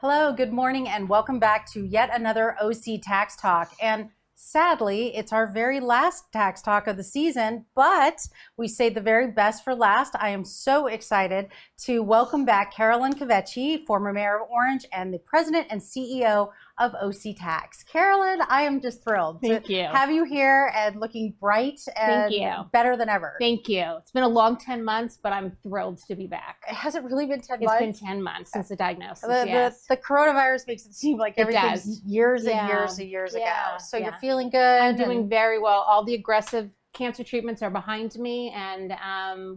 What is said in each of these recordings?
Hello, good morning, and welcome back to yet another OC Tax Talk. And sadly, it's our very last tax talk of the season, but we saved the very best for last. I am so excited to welcome back Carolyn Cavecche, former mayor of Orange and the president and CEO of OCTax. Carolyn, I am just thrilled to you. Have you here and looking bright and better than ever. Thank you. It's been a long 10 months, but I'm thrilled to be back. Has it really been 10 months? It's been 10 months since the diagnosis, The coronavirus makes it seem like everything's years and years ago. So you're feeling good? I'm doing very well. All the aggressive cancer treatments are behind me, and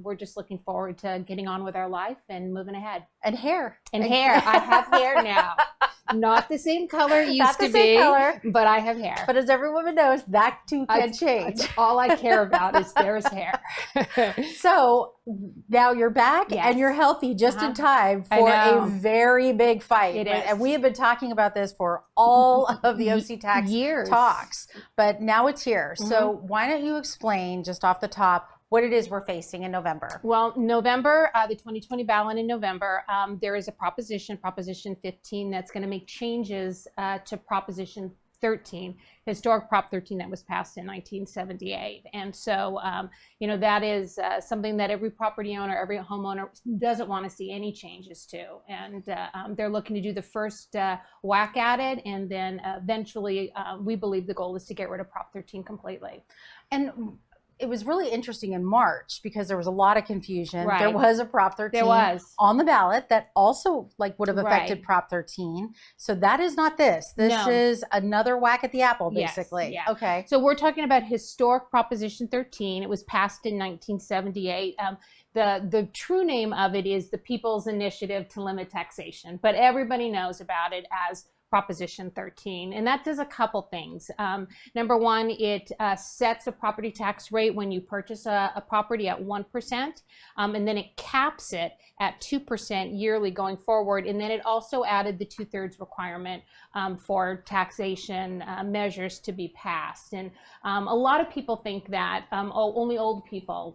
we're just looking forward to getting on with our life and moving ahead. And hair. And hair. I have hair now. Not the same color it used to be, but I have hair. But as every woman knows, that too can change. All I care about is there's hair. So now you're back and you're healthy just in time for a very big fight. It is. And we have been talking about this for all of the OCTax talks, but now it's here. So why don't you explain just off the top what it is we're facing in November? Well, November, the 2020 ballot in November, there is a Proposition 15, that's going to make changes to Proposition 13, historic Prop 13 that was passed in 1978. And so, that is something that every property owner, every homeowner doesn't want to see any changes to. And they're looking to do the first whack at it. And then eventually, we believe the goal is to get rid of Prop 13 completely. And it was really interesting in March because there was a lot of confusion. Right. There was a Prop 13 on the ballot that also would have affected Prop 13. So that is not this. This is another whack at the apple, basically. Yes, Okay. So we're talking about historic Proposition 13. It was passed in 1978. The true name of it is the People's Initiative to Limit Taxation, but everybody knows about it as Proposition 13, and that does a couple things. Number one, it sets a property tax rate when you purchase a property at 1%, and then it caps it at 2% yearly going forward. And then it also added the 2/3 requirement for taxation measures to be passed. And a lot of people think that only old people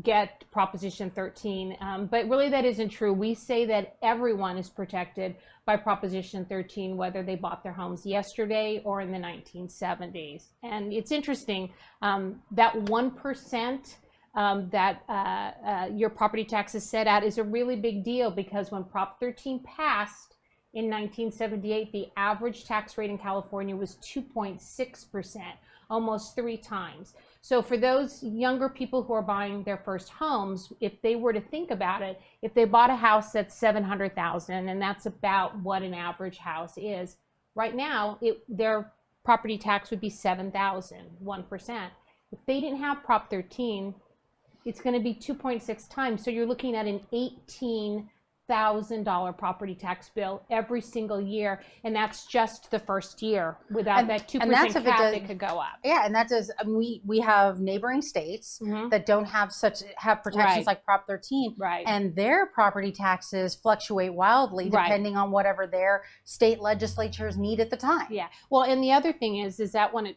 get Proposition 13, but really that isn't true. We say that everyone is protected by Proposition 13, whether they bought their homes yesterday or in the 1970s. And it's interesting, that 1% that your property tax is set at is a really big deal, because when Prop 13 passed in 1978, the average tax rate in California was 2.6%, almost 3 times. So for those younger people who are buying their first homes, if they were to think about it, if they bought a house that's $700,000, and that's about what an average house is, right now their property tax would be $7,000, 1%. If they didn't have Prop 13, it's going to be 2.6 times. So you're looking at an $18,000 property tax bill every single year, and that's just the first year. Without that 2% cap, it could go up. Yeah, and that does. We have neighboring states that don't have protections like Prop 13, and their property taxes fluctuate wildly depending on whatever their state legislatures need at the time. Yeah. Well, and the other thing is that when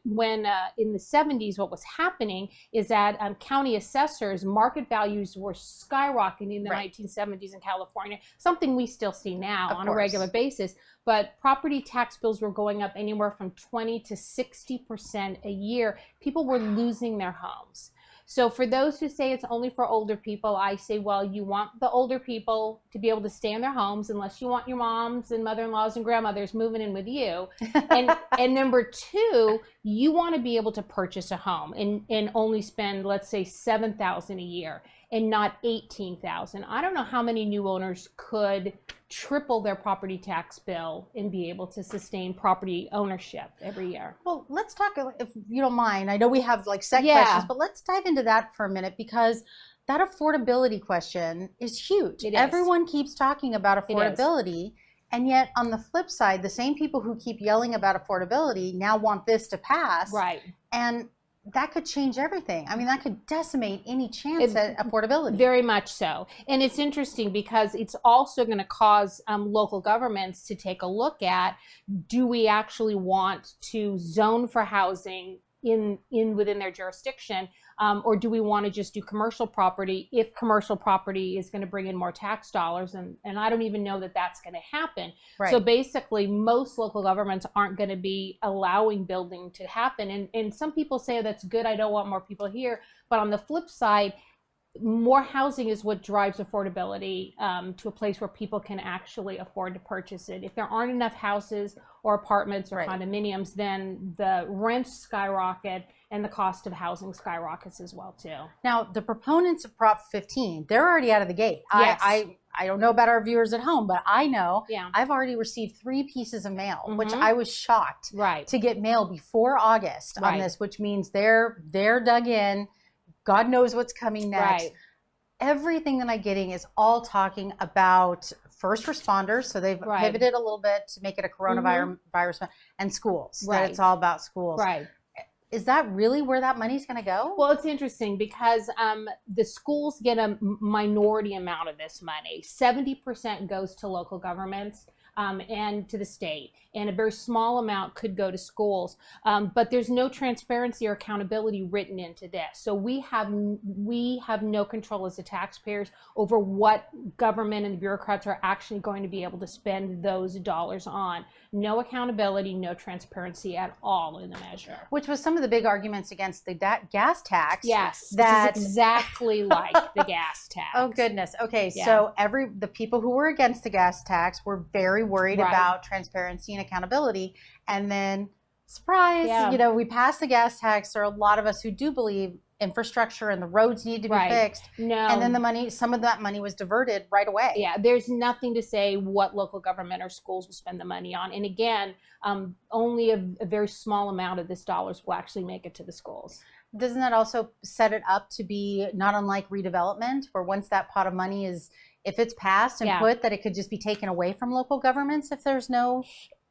in the 70s, what was happening is that county assessors' market values were skyrocketing in the 1970s in California. Something we still see now on a regular basis, but property tax bills were going up anywhere from 20 to 60% a year. People were losing their homes. So for those who say it's only for older people, I say, well, you want the older people to be able to stay in their homes, unless you want your moms and mother-in-laws and grandmothers moving in with you. And number two, you want to be able to purchase a home and only spend, let's say, $7,000 a year and not $18,000. I don't know how many new owners could triple their property tax bill and be able to sustain property ownership every year. Well, let's talk, if you don't mind. I know we have set questions, but let's dive into that for a minute, because that affordability question is huge. Everyone keeps talking about affordability, and yet on the flip side, the same people who keep yelling about affordability now want this to pass. And that could change everything. I mean, that could decimate any chance at affordability. Very much so. And it's interesting because it's also going to cause local governments to take a look at, do we actually want to zone for housing within their jurisdiction, or do we want to just do commercial property if commercial property is going to bring in more tax dollars? And I don't even know that that's going to happen. Right. So basically, most local governments aren't going to be allowing building to happen. And some people say, oh, that's good, I don't want more people here. But on the flip side, more housing is what drives affordability to a place where people can actually afford to purchase it. If there aren't enough houses or apartments or condominiums, then the rents skyrocket and the cost of housing skyrockets as well too. Now, the proponents of Prop 15, they're already out of the gate. Yes. I don't know about our viewers at home, but I know Yeah. I've already received 3 pieces of mail, which Mhm. I was shocked Right. to get mail before August on Right. this, which means they're dug in. God knows what's coming next. Right. Everything that I'm getting is all talking about first responders. So they've Right. pivoted a little bit to make it a coronavirus and schools. That Right. it's all about schools. Right. Is that really where that money's going to go? Well, it's interesting because the schools get a minority amount of this money. 70% goes to local governments and to the state, and a very small amount could go to schools. But there's no transparency or accountability written into this. So we have no control as the taxpayers over what government and the bureaucrats are actually going to be able to spend those dollars on. No accountability, no transparency at all in the measure. Which was some of the big arguments against the gas tax. Yes, that this is exactly like the gas tax. Oh goodness. Okay, Yeah. so the people who were against the gas tax were very worried Right. about transparency and accountability, and then surprise, Yeah. we passed the gas tax. There are a lot of us who do believe infrastructure and the roads need to be Right. fixed. No. And then some of that money was diverted right away. Yeah, there's nothing to say what local government or schools will spend the money on. And again, only a very small amount of this dollars will actually make it to the schools. Doesn't that also set it up to be not unlike redevelopment, where once that pot of money is, if it's passed and Yeah. put, that it could just be taken away from local governments if there's no...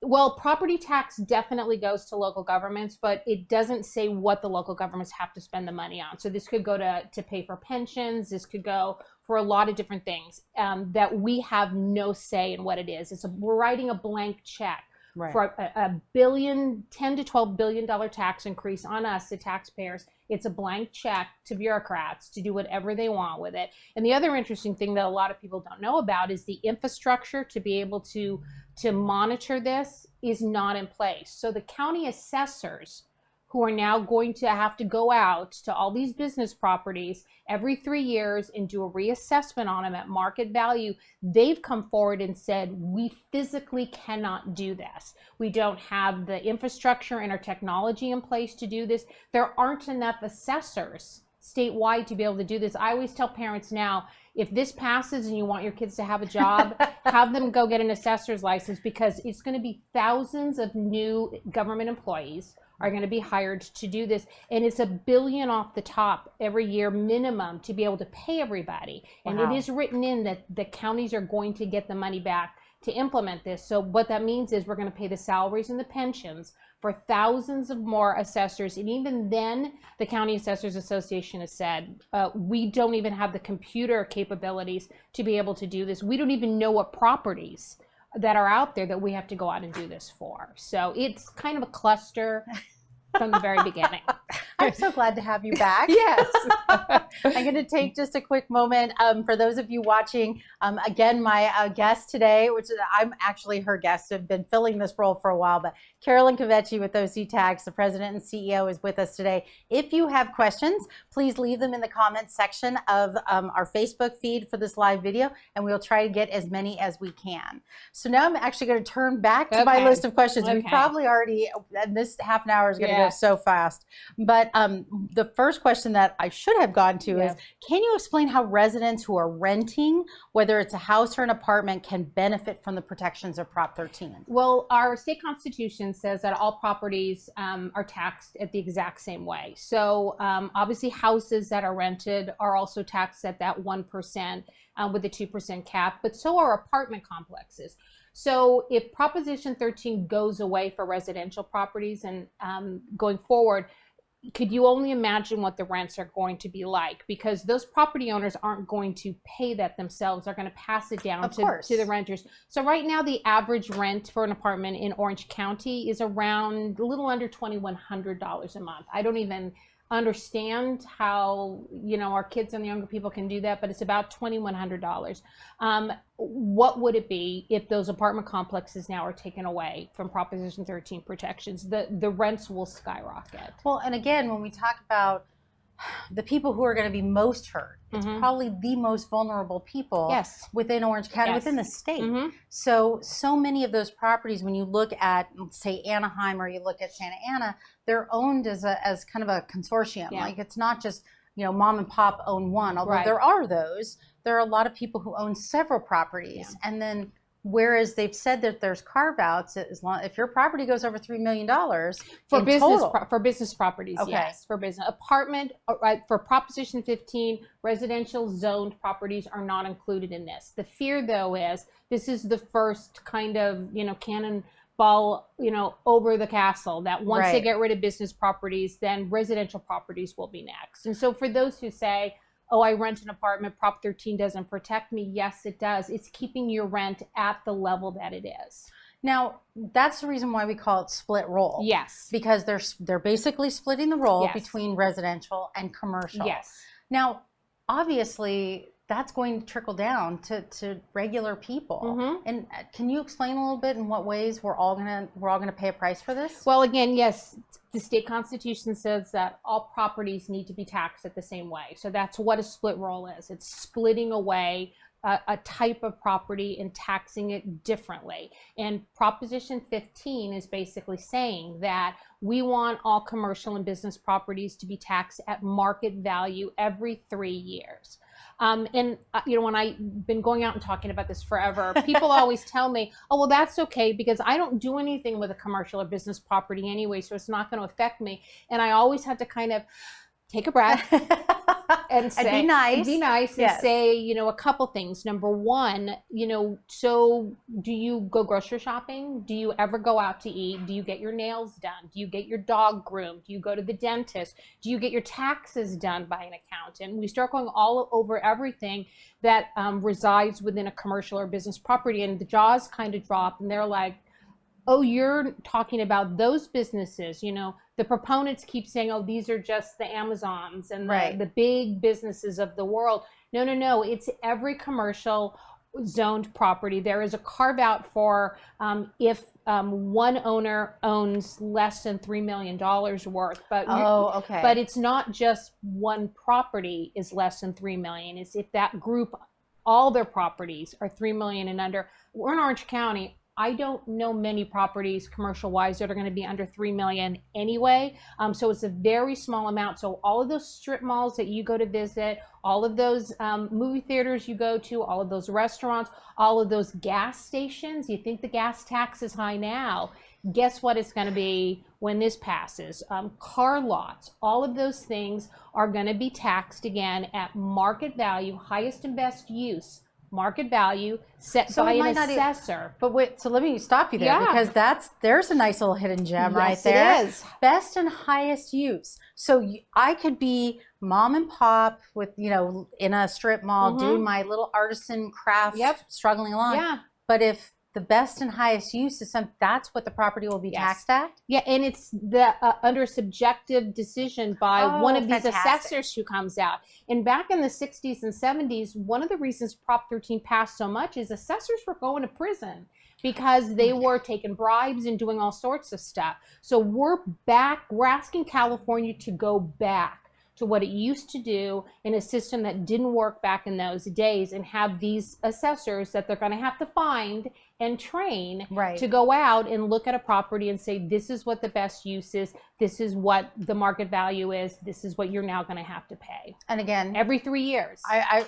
Well, property tax definitely goes to local governments, but it doesn't say what the local governments have to spend the money on. So this could go to pay for pensions. This could go for a lot of different things that we have no say in what it is. We're writing a blank check for a $10 to $12 billion tax increase on us, the taxpayers. It's a blank check to bureaucrats to do whatever they want with it. And the other interesting thing that a lot of people don't know about is the infrastructure to be able to monitor this is not in place. So the county assessors, who are now going to have to go out to all these business properties every 3 years and do a reassessment on them at market value, they've come forward and said, we physically cannot do this. We don't have the infrastructure and our technology in place to do this. There aren't enough assessors statewide to be able to do this. I always tell parents now, if this passes and you want your kids to have a job, have them go get an assessor's license, because it's going to be thousands of new government employees are going to be hired to do this. And it's $1 billion off the top every year minimum to be able to pay everybody. And Wow. it is written in that the counties are going to get the money back to implement this. So what that means is we're going to pay the salaries and the pensions for thousands of more assessors. And even then, the County Assessors Association has said, we don't even have the computer capabilities to be able to do this. We don't even know what properties that are out there that we have to go out and do this for. So it's kind of a cluster from the very beginning. I'm so glad to have you back. Yes. I'm going to take just a quick moment for those of you watching. Again, my guest today, which I'm actually her guest, I've been filling this role for a while, but Carolyn Cavecche with OCTax, the president and CEO, is with us today. If you have questions, please leave them in the comments section of our Facebook feed for this live video, and we'll try to get as many as we can. So now I'm actually going to turn back to my list of questions. We've probably already, and this half an hour is going to go so fast. But the first question that I should have gone to is, can you explain how residents who are renting, whether it's a house or an apartment, can benefit from the protections of Prop 13? Well, our state constitution says that all properties are taxed at the exact same way. So obviously houses that are rented are also taxed at that 1% with a 2% cap, but so are apartment complexes. So if Proposition 13 goes away for residential properties and going forward, could you only imagine what the rents are going to be like? Because those property owners aren't going to pay that themselves. They're going to pass it down to the renters. So right now, the average rent for an apartment in Orange County is around a little under $2,100 a month. I don't even understand how, you know, our kids and the younger people can do that, but it's about $2,100. What would it be if those apartment complexes now are taken away from Proposition 13 protections? The rents will skyrocket. Well, and again, when we talk about the people who are going to be most hurt, it's probably the most vulnerable people within Orange County, within the state. So many of those properties, when you look at, say, Anaheim, or you look at Santa Ana, they're owned as kind of a consortium. Like, it's not just, you know, mom and pop own one, although there are those. There are a lot of people who own several properties. And then, whereas they've said that there's carve-outs, if your property goes over $3 million for business properties, yes, for business apartment, for Proposition 15, residential zoned properties are not included in this. The fear, though, is this is the first kind of, you know, cannonball, you know, over the castle, that once they get rid of business properties, then residential properties will be next. And so for those who say, oh, I rent an apartment, Prop 13 doesn't protect me. Yes, it does. It's keeping your rent at the level that it is. Now, that's the reason why we call it split roll. Yes. Because they're basically splitting the roll between residential and commercial. Yes. Now, obviously, that's going to trickle down to regular people. And can you explain a little bit in what ways we're all gonna pay a price for this? Well, again, yes, the state constitution says that all properties need to be taxed at the same way. So that's what a split roll is. It's splitting away a type of property and taxing it differently. And Proposition 15 is basically saying that we want all commercial and business properties to be taxed at market value every 3 years. And you know, when I've been going out and talking about this forever, people always tell me, oh, well, that's okay, because I don't do anything with a commercial or business property anyway, so it's not going to affect me. And I always have to kind of take a breath and say, be nice and say, you know, a couple things. Number one, you know, so do you go grocery shopping? Do you ever go out to eat? Do you get your nails done? Do you get your dog groomed? Do you go to the dentist? Do you get your taxes done by an accountant? We start going all over everything that resides within a commercial or business property, and the jaws kind of drop, and they're like, oh, you're talking about those businesses. You know, the proponents keep saying, oh, these are just the Amazons and the big businesses of the world. No, it's every commercial zoned property. There is a carve out for if one owner owns less than $3 million worth. But but it's not just one property is less than $3 million. It's if that group, all their properties are $3 million and under. We're in Orange County. I don't know many properties commercial-wise that are going to be under $3 million anyway. So it's a very small amount. So all of those strip malls that you go to visit, all of those movie theaters you go to, all of those restaurants, all of those gas stations, you think the gas tax is high now. Guess what it's going to be when this passes? Car lots, all of those things are going to be taxed again at market value, highest and best use. Market value set by an assessor. But wait, so let me stop you there because there's a nice little hidden gem right there. It is. Best and highest use. So I could be mom and pop with, you know, in a strip mall doing my little artisan craft, struggling along. Yeah. But if the best and highest use is that's what the property will be taxed at? Yeah, and it's the under subjective decision by one of these assessors who comes out. And back in the 60s and 70s, one of the reasons Prop 13 passed so much is assessors were going to prison because they were taking bribes and doing all sorts of stuff. So we're asking California to go back to what it used to do in a system that didn't work back in those days, and have these assessors that they're going to have to find and train to go out and look at a property and say, this is what the best use is, this is what the market value is, this is what you're now going to have to pay. And again, every 3 years. I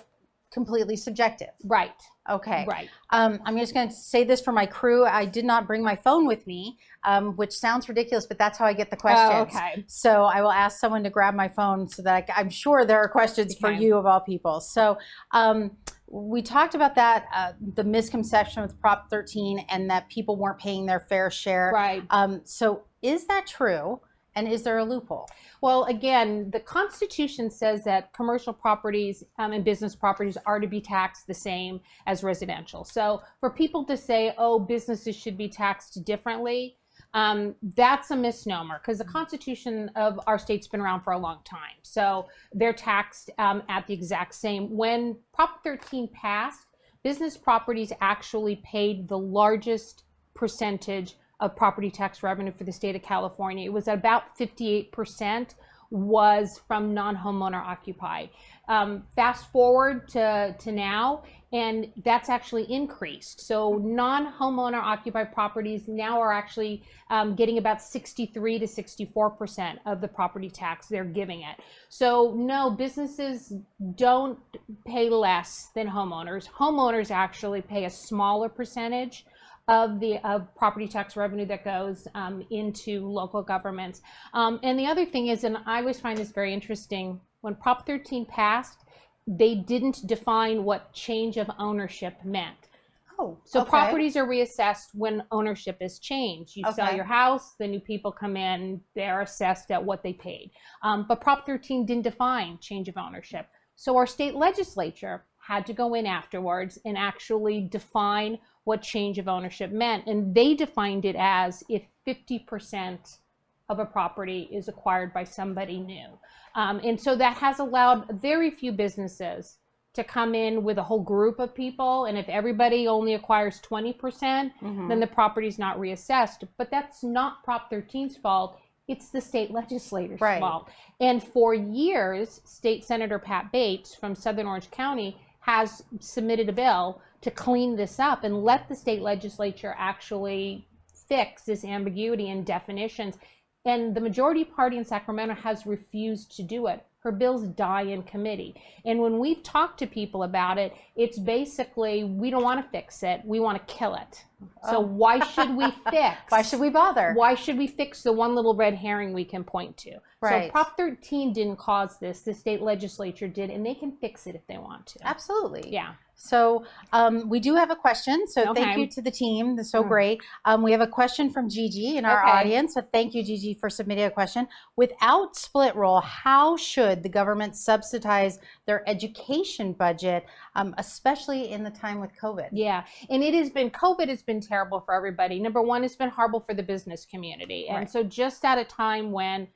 completely subjective. Right. Okay. Right. I'm just going to say this for my crew. I did not bring my phone with me, which sounds ridiculous, but that's how I get the questions. Okay. So I will ask someone to grab my phone so that I'm sure there are questions for you of all people. So we talked about that, the misconception with Prop 13 and that people weren't paying their fair share. Right. So is that true? And is there a loophole? Well, again, the Constitution says that commercial properties and business properties are to be taxed the same as residential. So for people to say, oh, businesses should be taxed differently, that's a misnomer, because the Constitution of our state's been around for a long time. So they're taxed at the exact same. When Prop 13 passed, business properties actually paid the largest percentage of property tax revenue for the state of California. It was about 58% was from non-homeowner occupied. Fast forward to now, and that's actually increased. So non-homeowner occupied properties now are actually getting about 63 to 64% of the property tax they're giving it. So no, businesses don't pay less than homeowners. Homeowners actually pay a smaller percentage of property tax revenue that goes into local governments. And the other thing is, and I always find this very interesting, when Prop 13 passed, they didn't define what change of ownership meant. Oh, so okay. Properties are reassessed when ownership is changed. You sell your house, the new people come in, they're assessed at what they paid. But Prop 13 didn't define change of ownership. So our state legislature had to go in afterwards and actually define what change of ownership meant. And they defined it as if 50% of a property is acquired by somebody new. And so that has allowed very few businesses to come in with a whole group of people. And if everybody only acquires 20%, then the property's not reassessed. But that's not Prop 13's fault. It's the state legislator's fault. And for years, State Senator Pat Bates from Southern Orange County has submitted a bill to clean this up and let the state legislature actually fix this ambiguity in definitions. And the majority party in Sacramento has refused to do it. Her bills die in committee. And when we've talked to people about it, it's basically, we don't want to fix it, we want to kill it. So why should we fix? Why should we bother? Why should we fix the one little red herring we can point to? Right. So Prop 13 didn't cause this, the state legislature did, and they can fix it if they want to. Absolutely. Yeah. So we do have a question. So thank you to the team. That's so great. We have a question from Gigi in our audience. So thank you, Gigi, for submitting a question. Without split roll, how should the government subsidize their education budget, especially in the time with COVID? Yeah, and COVID has been terrible for everybody. Number one, it's been horrible for the business community. And so just at a time when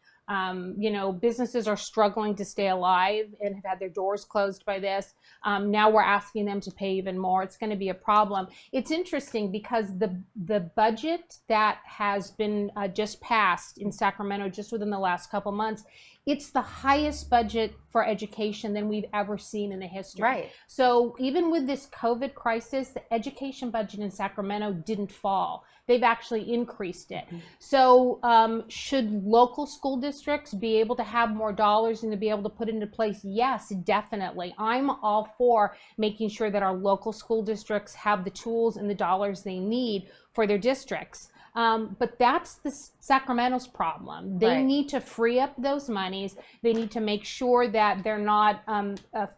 businesses are struggling to stay alive and have had their doors closed by this. Now we're asking them to pay even more. It's going to be a problem. It's interesting because the budget that has been just passed in Sacramento just within the last couple months, it's the highest budget for education than we've ever seen in the history. Right. So even with this COVID crisis, the education budget in Sacramento didn't fall. They've actually increased it. So should local school districts be able to have more dollars and to be able to put into place? Yes, definitely. I'm all for making sure that our local school districts have the tools and the dollars they need for their districts. But that's the Sacramento's problem. They need to free up those monies. They need to make sure that they're not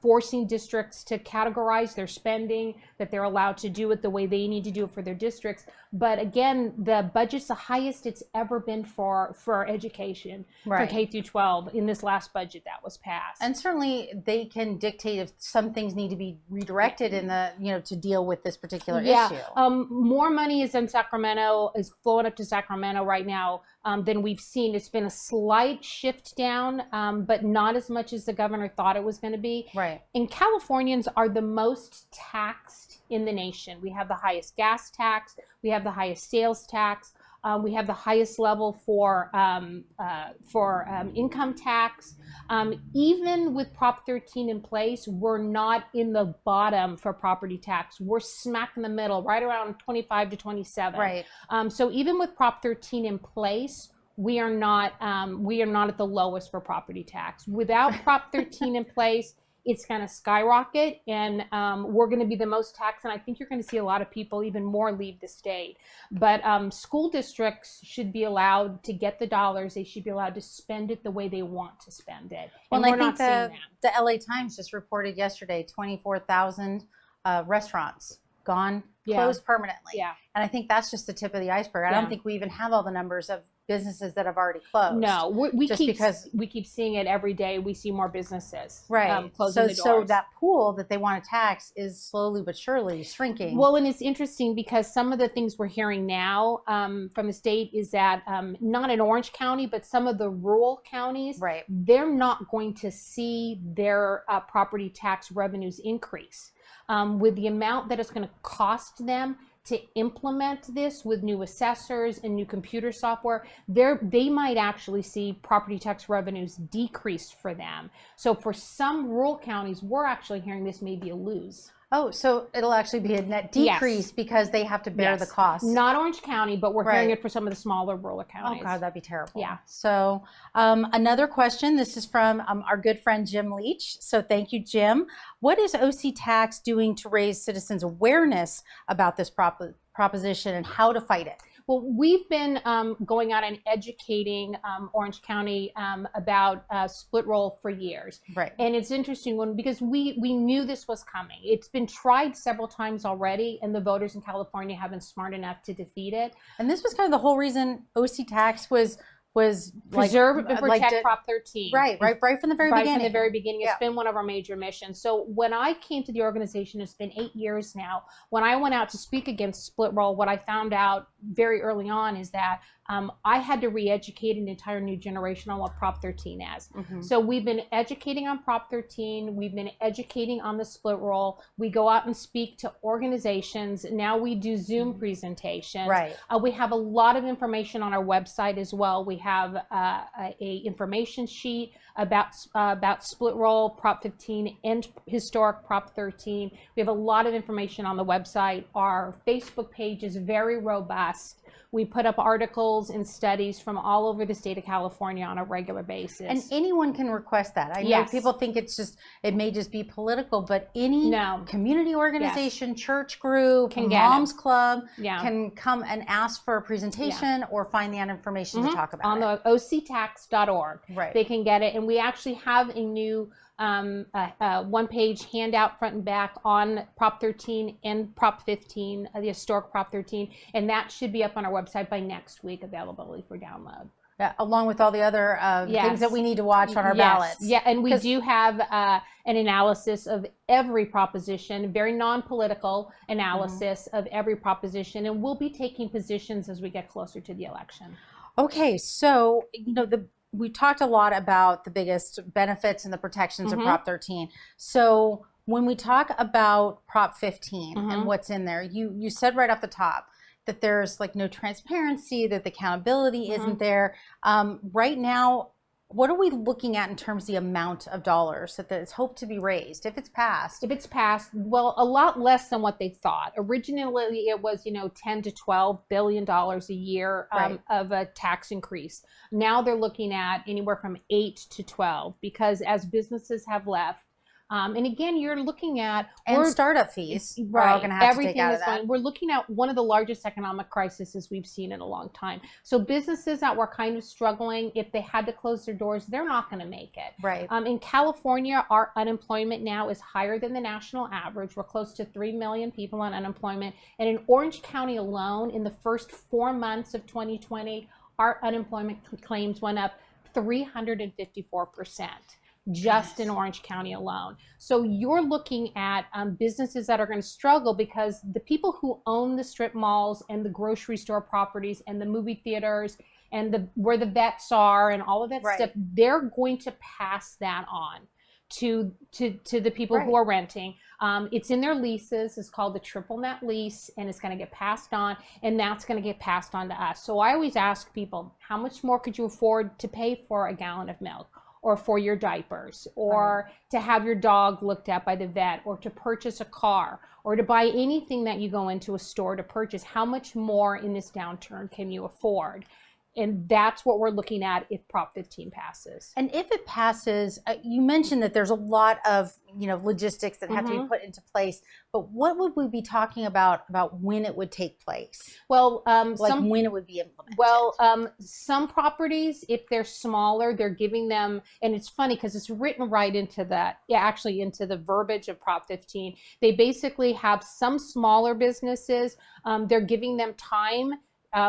forcing districts to categorize their spending, that they're allowed to do it the way they need to do it for their districts. But again, the budget's the highest it's ever been for education, for K through 12 in this last budget that was passed. And certainly they can dictate if some things need to be redirected in the, to deal with this particular issue. More money is in Sacramento, is flowing up to Sacramento right now than we've seen. It's been a slight shift down, but not as much as the governor thought it was going to be. Right. And Californians are the most taxed in the nation. We have the highest gas tax. We have the highest sales tax. We have the highest level for income tax. Even with Prop 13 in place, we're not in the bottom for property tax. We're smack in the middle, right around 25 to 27. Right. So even with Prop 13 in place, we are not at the lowest for property tax. Without Prop 13 in place, it's going to skyrocket, and we're going to be the most taxed, and I think you're going to see a lot of people even more leave the state. But school districts should be allowed to get the dollars. They should be allowed to spend it the way they want to spend it. Well, and I think the LA Times just reported yesterday 24,000 restaurants gone, closed permanently. Yeah. And I think that's just the tip of the iceberg. I don't think we even have all the numbers of businesses that have already closed. No, we keep seeing it every day. We see more businesses closing the doors. So that pool that they want to tax is slowly but surely shrinking. Well, and it's interesting because some of the things we're hearing now from the state is that not in Orange County, but some of the rural counties, they're not going to see their property tax revenues increase. With the amount that it's going to cost them to implement this with new assessors and new computer software, they might actually see property tax revenues decrease for them. So for some rural counties, we're actually hearing this may be a lose. Oh, so it'll actually be a net decrease because they have to bear the cost. Not Orange County, but we're hearing it for some of the smaller rural counties. Oh God, that'd be terrible. Yeah. So another question, this is from our good friend Jim Leach. So thank you, Jim. What is OCTax doing to raise citizens' awareness about this proposition and how to fight it? Well, we've been going out and educating Orange County about split roll for years. Right. And it's interesting because we knew this was coming. It's been tried several times already, and the voters in California have been smart enough to defeat it. And this was kind of the whole reason OCTax was preserve and protect Prop 13. Right from the very beginning. Right from the very beginning. It's been one of our major missions. So when I came to the organization, it's been 8 years now. When I went out to speak against split roll, what I found out very early on is that I had to re-educate an entire new generation on what Prop 13 is. So we've been educating on Prop 13. We've been educating on the split roll. We go out and speak to organizations. Now we do Zoom presentations. Right. We have a lot of information on our website as well. We have a information sheet about split roll, Prop 15, and historic Prop 13. We have a lot of information on the website. Our Facebook page is very robust. We put up articles and studies from all over the state of California on a regular basis. And anyone can request that. I know people think it may just be political, but any community organization, church group, mom's club can come and ask for a presentation or find the information to talk about it. On the OCTax.org. Right. They can get it. And we actually have a new one-page handout front and back on Prop 13 and Prop 15, the historic Prop 13, and that should be up on our website by next week, availability for download. Yeah, along with all the other things that we need to watch on our ballots. Yeah, and we do have an analysis of every proposition, very non-political analysis of every proposition, and we'll be taking positions as we get closer to the election. Okay, so we talked a lot about the biggest benefits and the protections of Prop 13. So when we talk about Prop 15 and what's in there, you said right off the top that there's no transparency, that the accountability isn't there. Right now, what are we looking at in terms of the amount of dollars that is hoped to be raised if it's passed? If it's passed, well, a lot less than what they thought. Originally, it was, $10 to $12 billion a year of a tax increase. Now they're looking at anywhere from 8 to 12 because as businesses have left, and again, you're looking at startup fees. We're all going to have to take out of that. We're looking at one of the largest economic crises we've seen in a long time. So businesses that were kind of struggling, if they had to close their doors, they're not going to make it. Right. In California, our unemployment now is higher than the national average. We're close to 3 million people on unemployment. And in Orange County alone, in the first 4 months of 2020, our unemployment claims went up 354%. Just in Orange County alone. So you're looking at businesses that are going to struggle because the people who own the strip malls and the grocery store properties and the movie theaters and where the vets are and all of that stuff, they're going to pass that on to the people who are renting. It's in their leases. It's called the triple net lease, and it's going to get passed on, and that's going to get passed on to us. So I always ask people, how much more could you afford to pay for a gallon of milk? Or for your diapers, or to have your dog looked at by the vet, or to purchase a car, or to buy anything that you go into a store to purchase. How much more in this downturn can you afford? And that's what we're looking at if Prop 15 passes. And if it passes, you mentioned that there's a lot of logistics that have to be put into place. But what would we be talking about when it would take place? Well, when it would be implemented. Well, some properties, if they're smaller, they're giving them, and it's funny because it's written right into into the verbiage of Prop 15. They basically have some smaller businesses. They're giving them time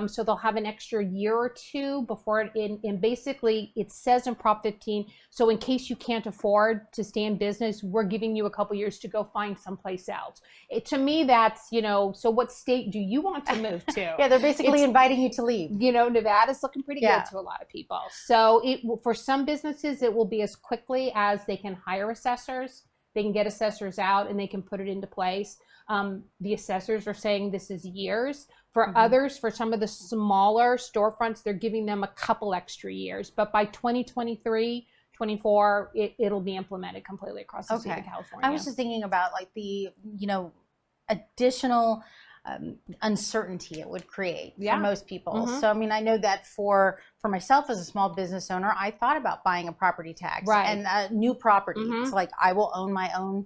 So they'll have an extra year or two before it, and basically it says in Prop 15, so in case you can't afford to stay in business, we're giving you a couple years to go find someplace else. To me, that's, so what state do you want to move to? Yeah, they're basically inviting you to leave. Nevada's looking pretty good to a lot of people. So for some businesses, it will be as quickly as they can hire assessors. They can get assessors out and they can put it into place. The assessors are saying this is years. For others, for some of the smaller storefronts, they're giving them a couple extra years. But by 2023, 24, it'll be implemented completely across the state of California. I was just thinking about like the, additional uncertainty it would create for most people. So, I mean, I know that for myself as a small business owner, I thought about buying a property tax and a new property. It's like I will own my own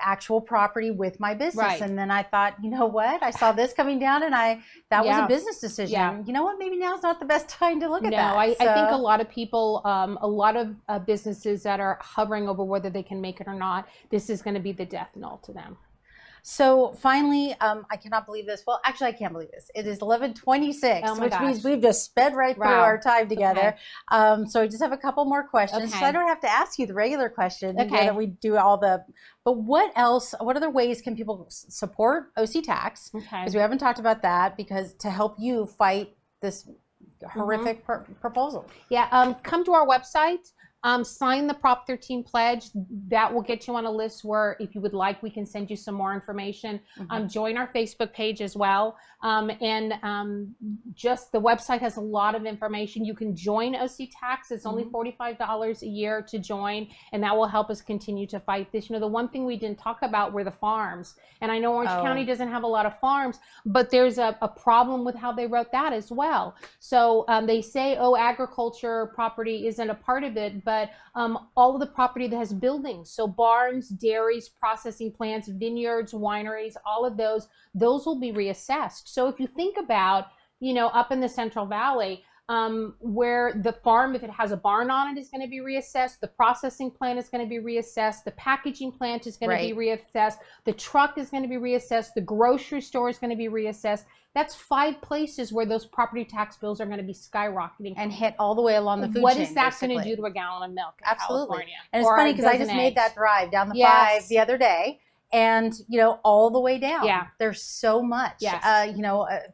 actual property with my business. And then I thought, you know what? I saw this coming down and that was a business decision. You know what? Maybe now's not the best time to look at that. I think a lot of people, a lot of businesses that are hovering over whether they can make it or not, this is going to be the death knell to them. So finally, I cannot believe this. Well, actually, I can't believe this. It is 11:26, which means we've just sped right through our time together. So I just have a couple more questions. So I don't have to ask you the regular question that we do all the. But what else? What other ways can people support OCTax? Because we haven't talked about that. Because to help you fight this horrific proposal. Come to our website. Sign the Prop 13 pledge. That will get you on a list where, if you would like, we can send you some more information. Join our Facebook page as well. Just the website has a lot of information. You can join OCTax. It's only $45 a year to join, and that will help us continue to fight this. The one thing we didn't talk about were the farms. And I know Orange County doesn't have a lot of farms, but there's a problem with how they wrote that as well. So they say, agriculture property isn't a part of it, but all of the property that has buildings, so barns, dairies, processing plants, vineyards, wineries, all of those will be reassessed. So if you think about, up in the Central Valley, where the farm, if it has a barn on it, is going to be reassessed. The processing plant is going to be reassessed. The packaging plant is going to be reassessed. The truck is going to be reassessed. The grocery store is going to be reassessed. That's 5 places where those property tax bills are going to be skyrocketing and hit all the way along the food chain. What is that going to do to a gallon of milk in California? And it's funny because I just made that drive down the 5 the other day. And, all the way down, there's so much,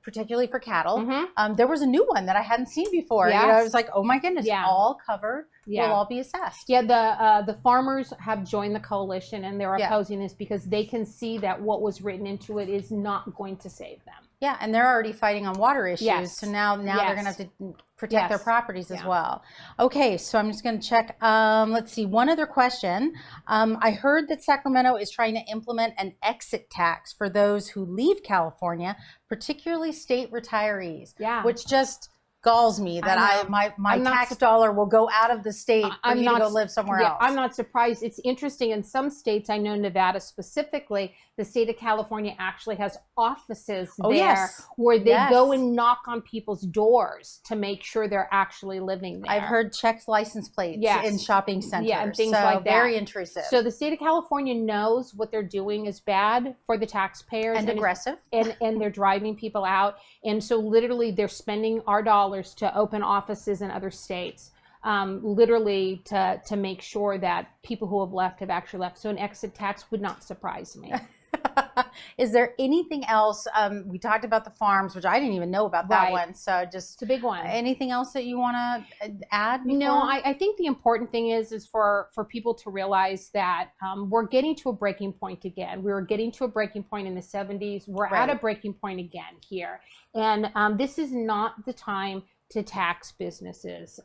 particularly for cattle. There was a new one that I hadn't seen before. I was like, oh my goodness, all covered, will all be assessed. The farmers have joined the coalition, and they're opposing this because they can see that what was written into it is not going to save them. Yeah, and they're already fighting on water issues, so now they're going to have to protect their properties as well. Okay, so I'm just going to check. Let's see, one other question. I heard that Sacramento is trying to implement an exit tax for those who leave California, particularly state retirees, which just galls me that my tax dollar will go out of the state for you to go live somewhere else. I'm not surprised. It's interesting. In some states, I know Nevada specifically, the state of California actually has offices there where they go and knock on people's doors to make sure they're actually living there. I've heard checked license plates in shopping centers. And things like that. Very intrusive. So the state of California knows what they're doing is bad for the taxpayers. And aggressive. And they're driving people out. And so literally they're spending our dollars to open offices in other states. Literally to make sure that people who have left have actually left. So an exit tax would not surprise me. Is there anything else? We talked about the farms, which I didn't even know about that one. So just it's a big one. Anything else that you want to add? I think the important thing is for people to realize that we're getting to a breaking point again. We were getting to a breaking point in the 70s. We're at a breaking point again here. And this is not the time to tax businesses.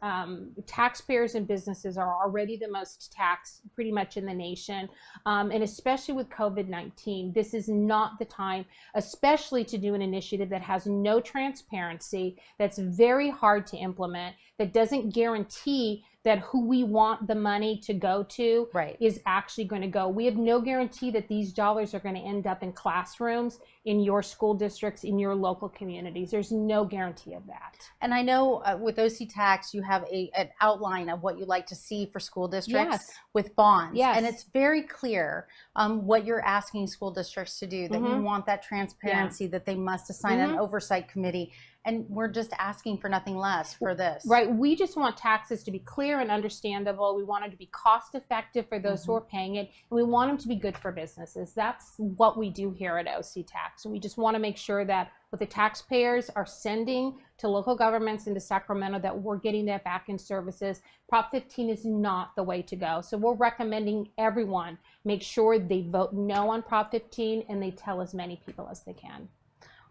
Taxpayers and businesses are already the most taxed pretty much in the nation. And especially with COVID-19, this is not the time, especially to do an initiative that has no transparency, that's very hard to implement, that doesn't guarantee that who we want the money to go to is actually going to go. We have no guarantee that these dollars are going to end up in classrooms, in your school districts, in your local communities. There's no guarantee of that. And I know with OCTax, you have an outline of what you'd like to see for school districts with bonds. And it's very clear what you're asking school districts to do, that you want that transparency, that they must assign an oversight committee. and we're just asking for nothing less for this. Right. We just want taxes to be clear and understandable. We want it to be cost effective for those who are paying it, and we want them to be good for businesses. That's what we do here at OCTax. And we just want to make sure that what the taxpayers are sending to local governments and to Sacramento, that we're getting that back in services. Prop 15 is not the way to go. So we're recommending everyone make sure they vote no on Prop 15 and they tell as many people as they can.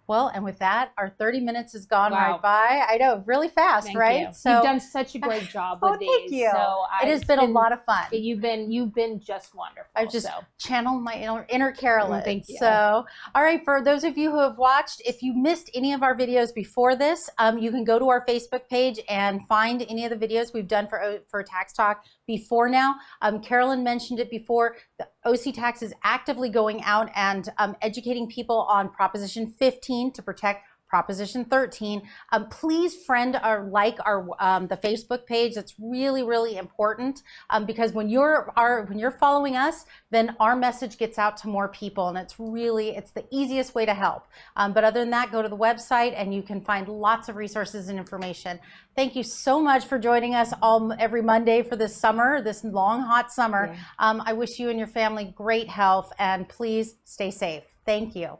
Well, and with that, our 30 minutes has gone right by. I know, really fast, Thank right? You. So you've done such a great job with these. Thank you. So it has been a lot of fun. You've been just wonderful. I've just channeled my inner Carolyn. Thank you. So, all right, for those of you who have watched, if you missed any of our videos before this, you can go to our Facebook page and find any of the videos we've done for Tax Talk before now. Carolyn mentioned it before. The OCTax is actively going out and educating people on Proposition 15 to protect Proposition 13. Please friend or like our the Facebook page. That's really, really important because when you're following us, then our message gets out to more people, and it's the easiest way to help. But other than that, go to the website and you can find lots of resources and information. Thank you so much for joining us every Monday for this summer, this long, hot summer. I wish you and your family great health, and please stay safe. Thank you.